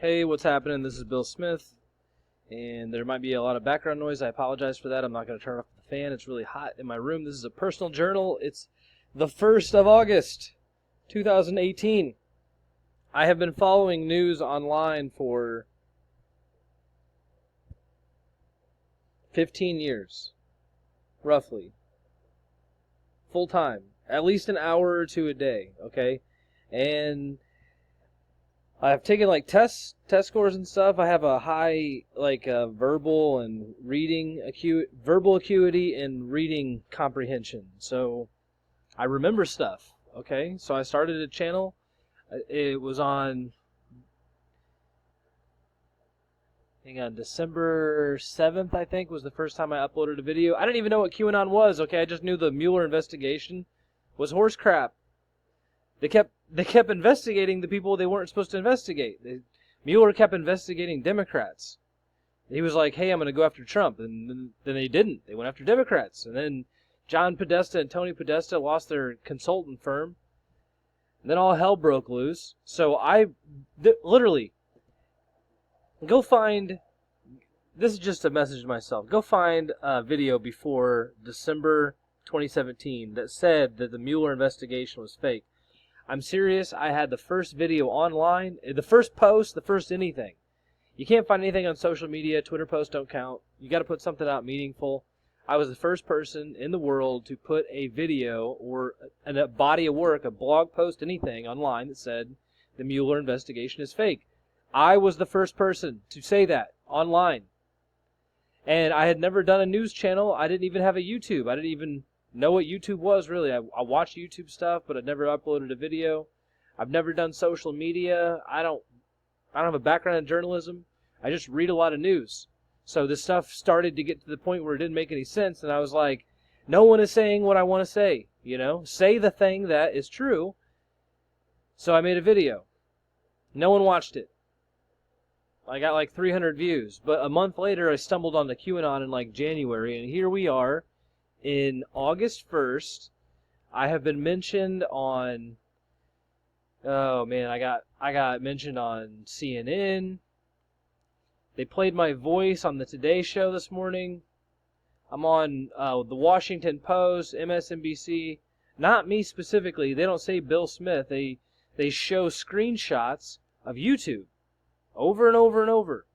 Hey, what's happening? This is Bill Smith, and there might be a lot of background noise. I apologize for that. I'm not going to turn off the fan. It's really hot in my room. This is a personal journal. It's the 1st of August, 2018. I have been following news online for 15 years, roughly. Full time. At least an hour or two a day, okay? And I've taken like test scores and stuff. I have a high verbal and reading verbal acuity and reading comprehension. So I remember stuff. Okay, so I started a channel. It was on December 7th, I think, was the first time I uploaded a video. I didn't even know what QAnon was. Okay, I just knew the Mueller investigation was horse crap. They kept investigating the people they weren't supposed to investigate. Mueller kept investigating Democrats. He was like, hey, I'm going to go after Trump. And then they didn't. They went after Democrats. And then John Podesta and Tony Podesta lost their consultant firm. And then all hell broke loose. So literally, go find, this is just a message to myself, go find a video before December 2017 that said that the Mueller investigation was fake. I'm serious. I had the first video online, the first post, the first anything. You can't find anything on social media. Twitter posts don't count. You got to put something out meaningful. I was the first person in the world to put a video or a body of work, a blog post, anything online that said the Mueller investigation is fake. I was the first person to say that online. And I had never done a news channel. I didn't even have a YouTube. I didn't even know what YouTube was, really. I watched YouTube stuff, but I'd never uploaded a video. I've never done social media. I don't have a background in journalism. I just read a lot of news. So this stuff started to get to the point where it didn't make any sense, and I was like, no one is saying what I want to say, Say the thing that is true. So I made a video. No one watched it. I got like 300 views. But a month later, I stumbled on the QAnon in like January, and here we are. In August 1st, I have been mentioned on, oh man, I got mentioned on CNN. They played my voice on the Today Show this morning. I'm on the Washington Post, MSNBC. Not me specifically. They don't say Bill Smith. They show screenshots of YouTube over and over and over.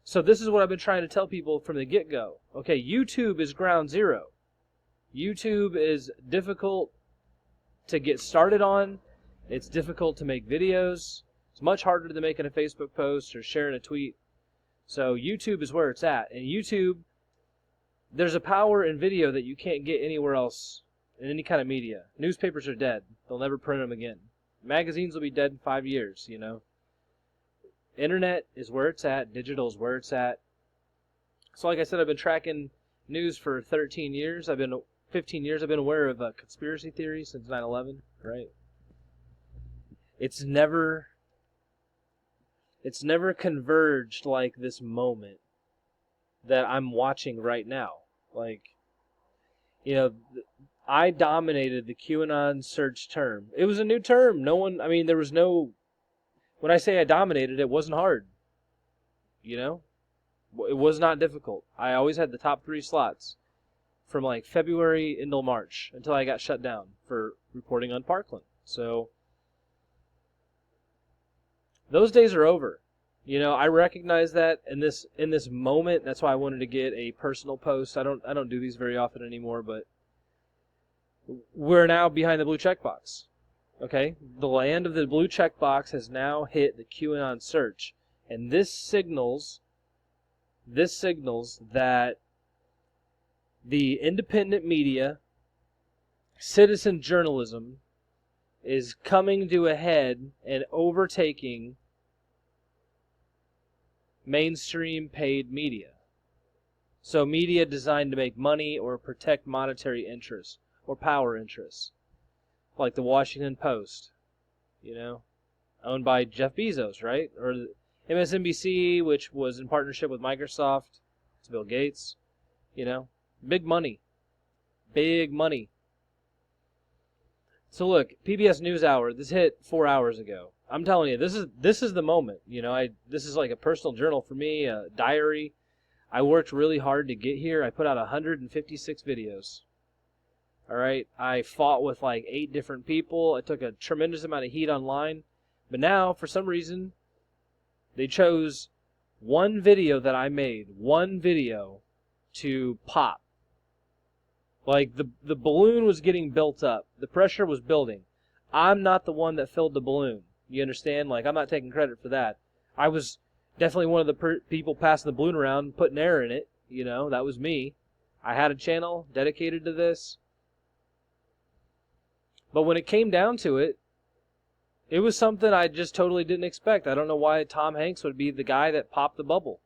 So this is what I've been trying to tell people from the get-go. Okay, YouTube is ground zero. YouTube is difficult to get started on. It's difficult to make videos. It's much harder than making a Facebook post or sharing a tweet. So YouTube is where it's at. And YouTube, there's a power in video that you can't get anywhere else in any kind of media. Newspapers are dead. They'll never print them again. Magazines will be dead in 5 years, Internet is where it's at. Digital is where it's at. So like I said, I've been tracking news for 15 years. I've been aware of conspiracy theories since 9/11, right? It's never converged like this moment that I'm watching right now. I dominated the QAnon search term. It was a new term. When I say I dominated, it wasn't hard. It was not difficult. I always had the top 3 slots. From like February until March, until I got shut down for reporting on Parkland. So those days are over. I recognize that in this moment. That's why I wanted to get a personal post. I don't do these very often anymore, but we're now behind the blue checkbox. Okay? The land of the blue checkbox has now hit the QAnon search. And this signals that the independent media, citizen journalism, is coming to a head and overtaking mainstream paid media. So media designed to make money or protect monetary interests or power interests. Like the Washington Post, owned by Jeff Bezos, right? Or MSNBC, which was in partnership with Microsoft. It's Bill Gates, Big money. Big money. So look, PBS NewsHour, this hit 4 hours ago. I'm telling you, this is the moment. This is like a personal journal for me, a diary. I worked really hard to get here. I put out 156 videos. All right, I fought with like 8 different people. I took a tremendous amount of heat online, but now for some reason they chose one video that I made, one video, to pop. Like the balloon was getting built up. The pressure was building. I'm not the one that filled the balloon. You understand? Like, I'm not taking credit for that. I was definitely one of the people passing the balloon around, putting air in it. That was me. I had a channel dedicated to this. But when it came down to it, it was something I just totally didn't expect. I don't know why Tom Hanks would be the guy that popped the bubble,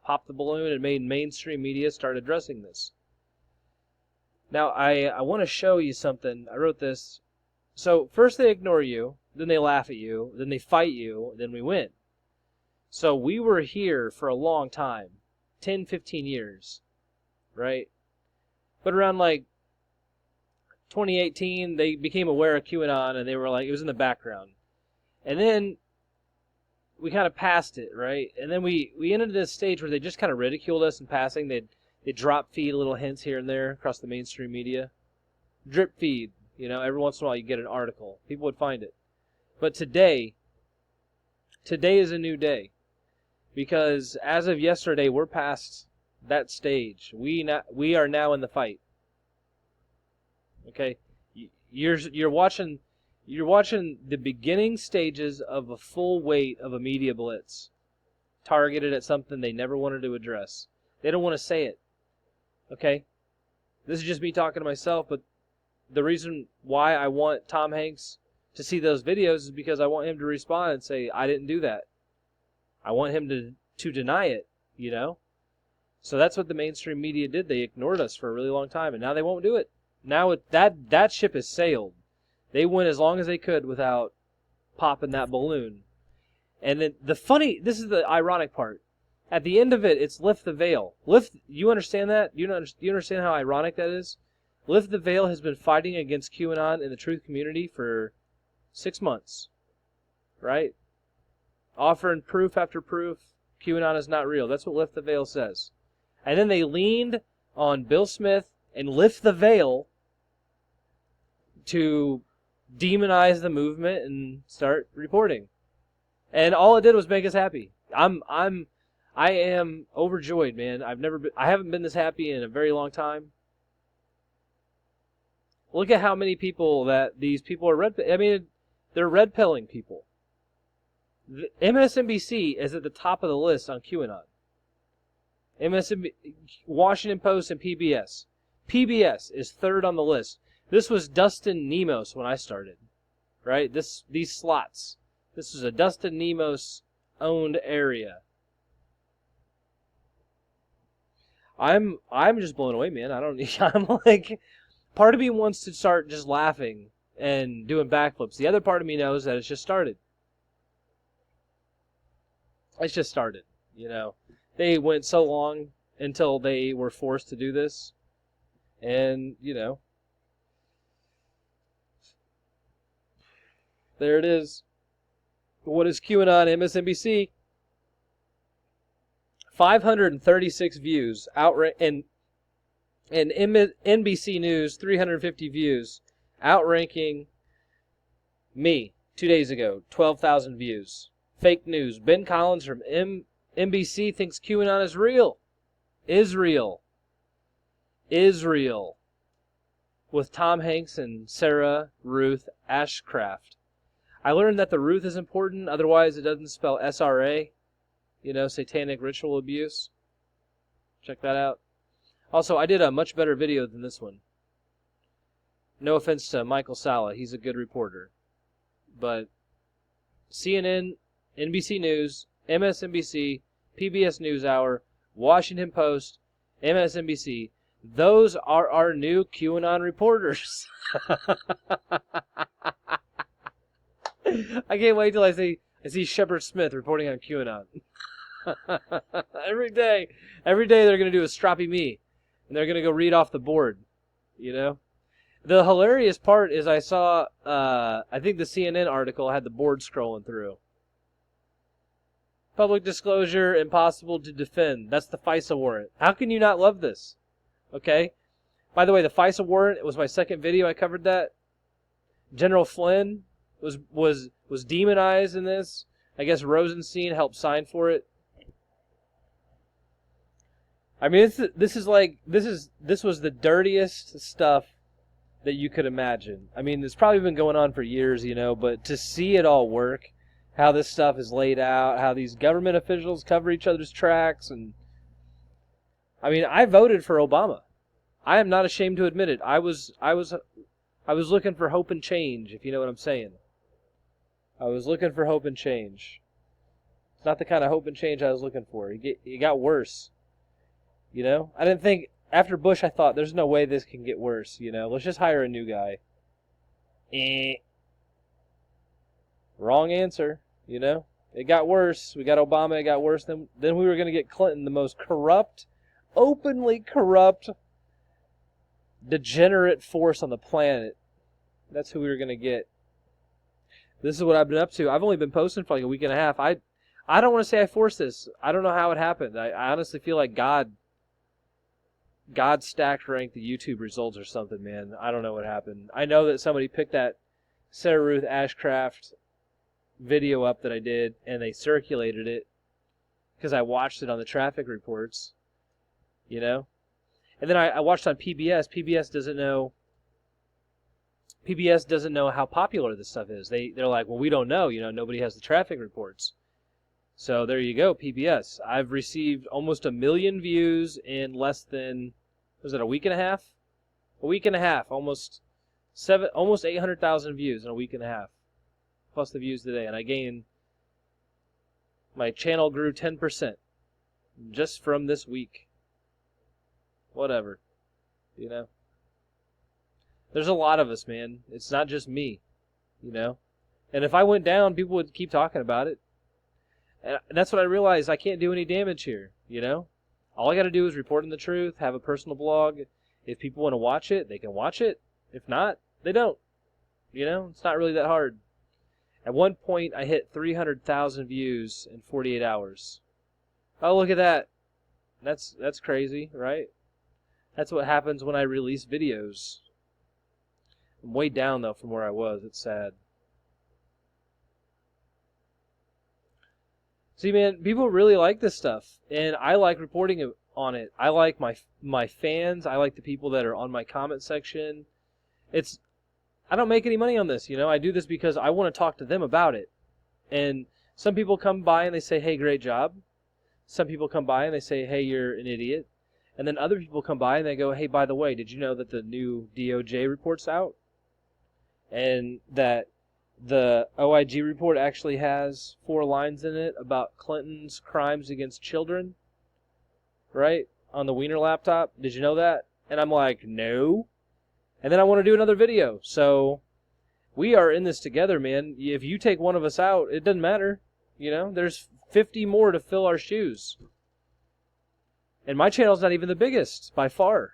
popped the balloon, and made mainstream media start addressing this. Now, I want to show you something. I wrote this. So, first they ignore you, then they laugh at you, then they fight you, then we win. So, we were here for a long time, 10, 15 years, right? But around like 2018, they became aware of QAnon, and they were like, it was in the background. And then we kind of passed it, right? And then we entered this stage where they just kind of ridiculed us in passing. They'd drop feed little hints here and there across the mainstream media. Drip feed, every once in a while you get an article. People would find it. But today is a new day. Because as of yesterday, we're past that stage. We are now in the fight. Okay? You're watching the beginning stages of a full weight of a media blitz targeted at something they never wanted to address. They don't want to say it. Okay? This is just me talking to myself, but the reason why I want Tom Hanks to see those videos is because I want him to respond and say, I didn't do that. I want him to deny it, So that's what the mainstream media did. They ignored us for a really long time, and now they won't do it. Now that ship has sailed. They went as long as they could without popping that balloon. And then this is the ironic part. At the end of it, it's lift the veil. You understand that? You understand how ironic that is? Lift the Veil has been fighting against QAnon in the truth community for 6 months. Right? Offering proof after proof, QAnon is not real. That's what Lift the Veil says. And then they leaned on Bill Smith and Lift the Veil to demonize the movement and start reporting. And all it did was make us happy. I am overjoyed, man. I haven't been this happy in a very long time. Look at how many people that these people are they're red pilling people. The MSNBC is at the top of the list on QAnon. Washington Post and PBS. PBS is third on the list. This was Dustin Nemos when I started, right? These slots. This was a Dustin Nemos owned area. I'm just blown away, man. I'm like, part of me wants to start just laughing and doing backflips. The other part of me knows that it's just started. It's just started, They went so long until they were forced to do this. And, there it is. What is QAnon? MSNBC? 536 views. And NBC News, 350 views. Outranking me 2 days ago, 12,000 views. Fake news. Ben Collins from NBC thinks QAnon is real. Israel. With Tom Hanks and Sarah Ruth Ashcraft. I learned that the Ruth is important, otherwise it doesn't spell SRA. Satanic ritual abuse. Check that out. Also, I did a much better video than this one. No offense to Michael Salla, he's a good reporter. But CNN, NBC News, MSNBC, PBS NewsHour, Washington Post, MSNBC, those are our new QAnon reporters. I can't wait till I see Shepard Smith reporting on QAnon. Every day they're going to do a stroppy me, and they're going to go read off the board, The The hilarious part is I saw, I think the CNN article had the board scrolling through. Public disclosure, impossible to defend. That's the FISA warrant. How can you not love this? Okay? By the way, the FISA warrant, it was my second video I covered that. General Flynn was demonized in this. I guess Rosenstein helped sign for it. I mean, this was the dirtiest stuff that you could imagine. I mean, it's probably been going on for years, you know, but to see it all work, how this stuff is laid out, how these government officials cover each other's tracks, and I mean, I voted for Obama. I am not ashamed to admit it. I was looking for hope and change, if you know what I'm saying. I was looking for hope and change. It's not the kind of hope and change I was looking for. It got worse. You know? I didn't think, after Bush, I thought, there's no way this can get worse, you know? Let's just hire a new guy. Wrong answer, you know? It got worse. We got Obama, it got worse. Then we were going to get Clinton, the most corrupt, openly corrupt, degenerate force on the planet. That's who we were going to get. This is what I've been up to. I've only been posting for like a week and a half. I don't want to say I forced this. I don't know how it happened. I honestly feel like God stacked ranked the YouTube results or something, man. I don't know what happened. I know that somebody picked that Sarah Ruth Ashcraft video up that I did, and they circulated it because I watched it on the traffic reports, you know? And then I watched on PBS. PBS doesn't know how popular this stuff is. They're like, well, we don't know. You know, nobody has the traffic reports. So there you go, PBS. I've received almost 1 million views in less than, was it a week and a half? A week and a half. Almost 800,000 views in a week and a half. Plus the views today. And my channel grew 10% just from this week. Whatever. You know? There's a lot of us, man. It's not just me, you know? And if I went down, people would keep talking about it. And that's what I realized. I can't do any damage here, you know? All I got to do is report on the truth, have a personal blog. If people want to watch it, they can watch it. If not, they don't. You know? It's not really that hard. At one point, I hit 300,000 views in 48 hours. Oh, look at that. That's crazy, right? That's what happens when I release videos. I'm way down, though, from where I was. It's sad. See, man, people really like this stuff, and I like reporting on it. I like my fans. I like the people that are on my comment section. I don't make any money on this, you know. I do this because I want to talk to them about it. And some people come by and they say, hey, great job. Some people come by and they say, hey, you're an idiot. And then other people come by and they go, hey, by the way, did you know that the new DOJ report's out? And that the OIG report actually has 4 lines in it about Clinton's crimes against children, right? On the Wiener laptop. Did you know that? And I'm like, no. And then I want to do another video. So we are in this together, man. If you take one of us out, it doesn't matter. You know, there's 50 more to fill our shoes. And my channel's not even the biggest by far.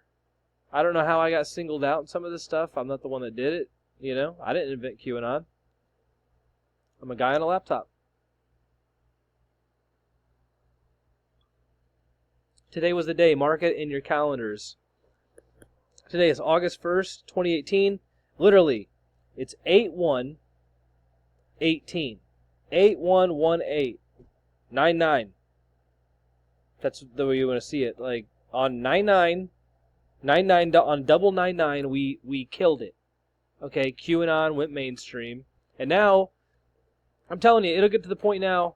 I don't know how I got singled out in some of this stuff. I'm not the one that did it. You know, I didn't invent QAnon. I'm a guy on a laptop. Today was the day. Mark it in your calendars. Today is August 1st, 2018. Literally, it's 8/1/18. 8/1/18. That's the way you want to see it. Like on 9/9, on double 9/9, we killed it. Okay, QAnon went mainstream, and now I'm telling you, it'll get to the point now.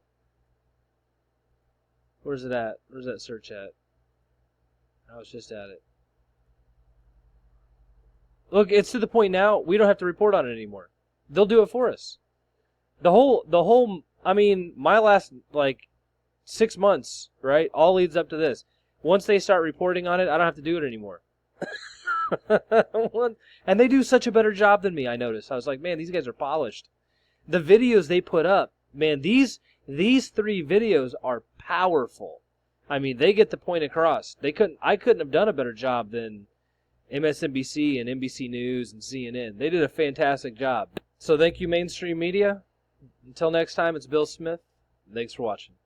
Where's it at? Where's that search at? I was just at it. Look, it's to the point now we don't have to report on it anymore. They'll do it for us. The whole. I mean, my last 6 months, right? All leads up to this. Once they start reporting on it, I don't have to do it anymore. And they do such a better job than me, I noticed. I was like, man, these guys are polished. The videos they put up, man, these 3 videos are powerful. I mean, they get the point across. I couldn't have done a better job than MSNBC and NBC News and CNN. They did a fantastic job. So thank you, mainstream media. Until next time, it's Bill Smith. Thanks for watching.